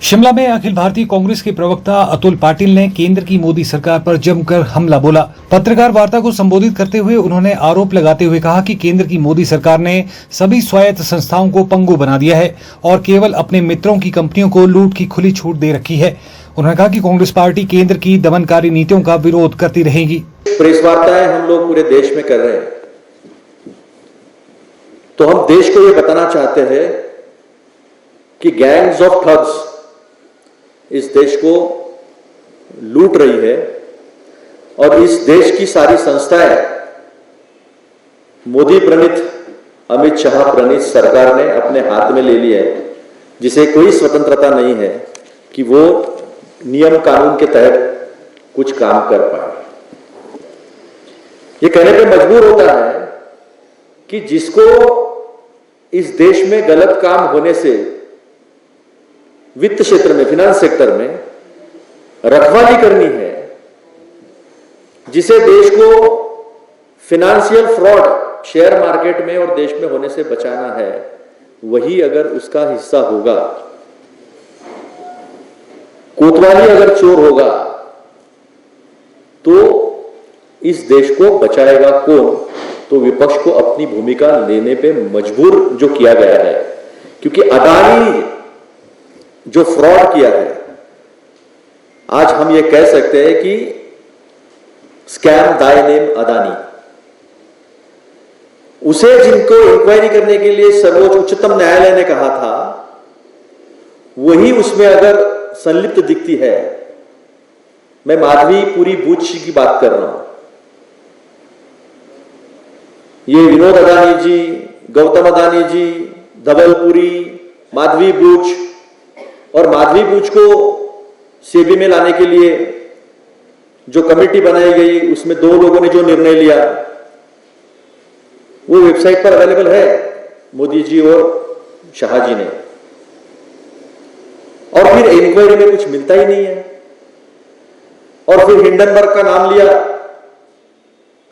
शिमला में अखिल भारतीय कांग्रेस के प्रवक्ता अतुल पाटिल ने केंद्र की मोदी सरकार पर जमकर हमला बोला। पत्रकार वार्ता को संबोधित करते हुए उन्होंने आरोप लगाते हुए कहा कि केंद्र की मोदी सरकार ने सभी स्वायत्त संस्थाओं को पंगु बना दिया है और केवल अपने मित्रों की कंपनियों को लूट की खुली छूट दे रखी है। उन्होंने कहा कि कांग्रेस पार्टी केंद्र की दमनकारी नीतियों का विरोध करती रहेगी। प्रेस वार्ताएं हम लोग पूरे देश में कर रहे हैं, तो हम देश को ये बताना चाहते हैं कि गैंग्स ऑफ ठग्स इस देश को लूट रही है और इस देश की सारी संस्थाएं मोदी प्रणीत, अमित शाह प्रणीत सरकार ने अपने हाथ में ले ली है, जिसे कोई स्वतंत्रता नहीं है कि वो नियम कानून के तहत कुछ काम कर पाए। ये कहने पे मजबूर होता है कि जिसको इस देश में गलत काम होने से वित्त क्षेत्र में, फिनांस सेक्टर में रखवाली करनी है, जिसे देश को फिनेंशियल फ्रॉड शेयर मार्केट में और देश में होने से बचाना है, वही अगर उसका हिस्सा होगा, कोतवाली अगर चोर होगा, तो इस देश को बचाएगा कौन? तो विपक्ष को अपनी भूमिका लेने पे मजबूर जो किया गया है, क्योंकि अदानी जो फ्रॉड किया है, आज हम ये कह सकते हैं कि स्कैम दाई नेम अदानी, उसे जिनको इंक्वायरी करने के लिए सर्वोच्च उच्चतम न्यायालय ने कहा था, वही उसमें अगर संलिप्त दिखती है। मैं माधवीपुरी बूच की बात कर रहा हूं। ये विनोद अदानी जी, गौतम अदानी जी, धवलपुरी, माधवी बूच, और माधवी बूच को सेबी में लाने के लिए जो कमेटी बनाई गई, उसमें 2 लोगों ने जो निर्णय लिया, वो वेबसाइट पर अवेलेबल है, मोदी जी और शाह जी ने। और फिर इंक्वायरी में कुछ मिलता ही नहीं है, और फिर हिंडनबर्ग का नाम लिया,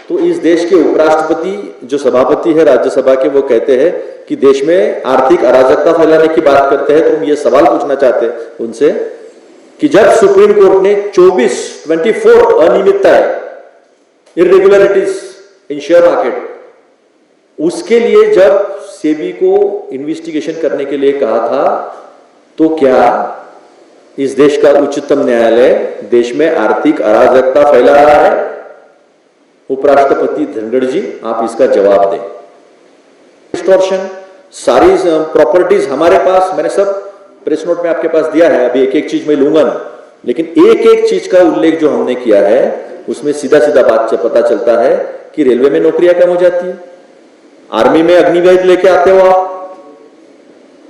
तो इस देश के उपराष्ट्रपति जो सभापति है राज्यसभा के, वो कहते हैं कि देश में आर्थिक अराजकता फैलाने की बात करते हैं। तो हम ये सवाल पूछना चाहते हैं उनसे कि जब सुप्रीम कोर्ट ने 24 अनियमितताएं, इरेगुलरिटीज इन शेयर मार्केट, उसके लिए जब सेबी को इन्वेस्टिगेशन करने के लिए कहा था, तो क्या इस देश का उच्चतम न्यायालय देश में आर्थिक अराजकता फैला रहा है? उपराष्ट्रपति धनखड़ जी, आप इसका जवाब दें। डिस्टॉर्शन, सारी प्रॉपर्टीज हमारे पास, मैंने सब प्रेस नोट में आपके पास दिया है, अभी एक एक चीज मैं लूंगा ना, लेकिन एक एक चीज का उल्लेख जो हमने किया है, उसमें सीधा सीधा बात से पता चलता है कि रेलवे में नौकरियां कम हो जाती है, आर्मी में अग्निवीर लेके आते हो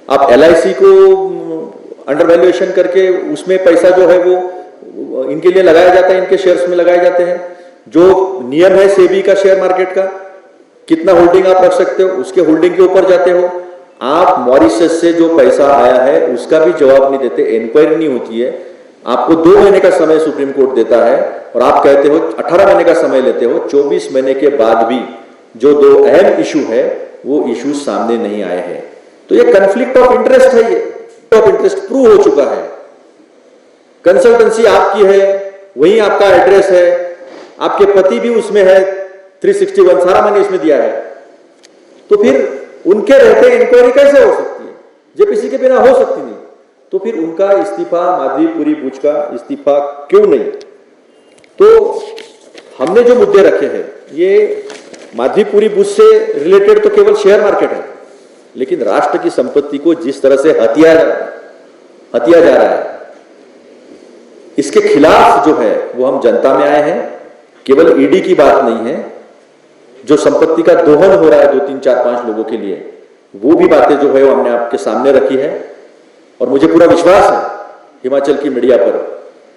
आप LIC को अंडर वैल्यूएशन करके उसमें पैसा जो है वो इनके लिए लगाया जाता है, इनके शेयर्स में लगाए जाते हैं। जो नियम है सेबी का शेयर मार्केट का, कितना होल्डिंग आप रख सकते हो, उसके होल्डिंग के ऊपर जाते हो आप। मॉरिशस से जो पैसा आया है उसका भी जवाब नहीं देते, इंक्वायरी नहीं होती है। आपको 2 महीने का समय सुप्रीम कोर्ट देता है और आप कहते हो 18 महीने का समय लेते हो। 24 महीने के बाद भी जो 2 अहम इशू है, वो इशू सामने नहीं आए हैं। तो ये कन्फ्लिक्ट ऑफ इंटरेस्ट है, ये ऑफ इंटरेस्ट प्रूव हो चुका है। कंसल्टेंसी आपकी है, वही आपका एड्रेस है, आपके पति भी उसमें है, 361 सारा मैंने इसमें दिया है, तो फिर उनके रहते इंक्वायरी कैसे हो सकती है? जेपीसी के बिना हो सकती नहीं, तो फिर उनका इस्तीफा, माधवीपुरी बूच का इस्तीफा क्यों नहीं? तो हमने जो मुद्दे रखे हैं, ये माधवीपुरी बूच से रिलेटेड तो केवल शेयर मार्केट है, लेकिन राष्ट्र की संपत्ति को जिस तरह से हत्या जा रहा है, इसके खिलाफ जो है वो हम जनता में आए हैं। केवल ईडी की बात नहीं है, जो संपत्ति का दोहन हो रहा है 2, 3, 4, 5 लोगों के लिए, वो भी बातें जो है वो हमने आपके सामने रखी है। और मुझे पूरा विश्वास है हिमाचल की मीडिया पर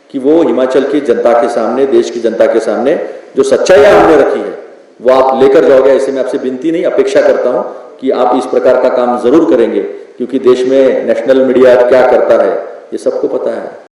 कि वो हिमाचल की जनता के सामने, देश की जनता के सामने जो सच्चाइयां हमने रखी है, वो आप लेकर जाओगे। ऐसे में आपसे विनती नहीं, अपेक्षा करता हूं कि आप इस प्रकार का काम जरूर करेंगे, क्योंकि देश में नेशनल मीडिया क्या करता है ये सबको पता है।